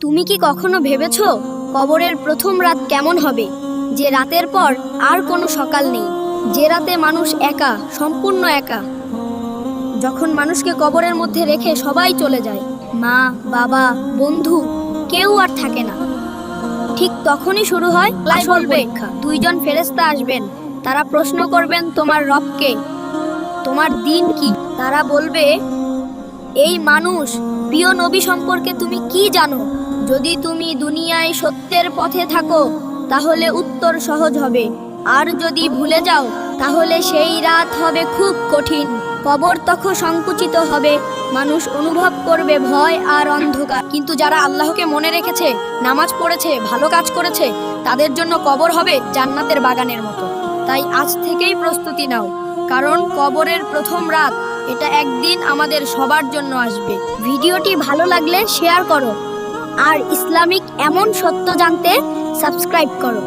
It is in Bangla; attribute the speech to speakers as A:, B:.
A: তুমি কি কখনো ভেবেছো কবরের প্রথম রাত কেমন হবে? যে রাতের পর আর কোনো সকাল নেই, যে রাতে মানুষ একা, সম্পূর্ণ একা। যখন মানুষকে কবরের মধ্যে রেখে সবাই চলে যায়, মা, বাবা, বন্ধু, কেউ আর থাকে না। ঠিক তখনই শুরু হয় আসল পরীক্ষা। দুইজন ফেরেশতা আসবেন, তারা প্রশ্ন করবেন তোমার রবকে, তোমার দিন কি। তারা বলবে, এই মানুষ, প্রিয় নবী সম্পর্কে তুমি কি জানো? যদি তুমি দুনিয়ায় সত্যের পথে থাকো তাহলে উত্তর সহজ হবে, আর যদি ভুলে যাও তাহলে সেই রাত হবে খুব কঠিন। কবর তখন সংকুচিত হবে, মানুষ অনুভব করবে ভয় আর অন্ধকার। কিন্তু যারা আল্লাহকে মনে রেখেছে, নামাজ পড়েছে, ভালো কাজ করেছে, তাদের জন্য কবর হবে জান্নাতের বাগানের মতো। তাই আজ থেকেই প্রস্তুতি নাও, কারণ কবরের প্রথম রাত, এটা একদিন আমাদের সবার জন্য আসবে। ভিডিওটি ভালো লাগলে শেয়ার করো, আর ইসলামিক এমন সত্য জানতে সাবস্ক্রাইব করো।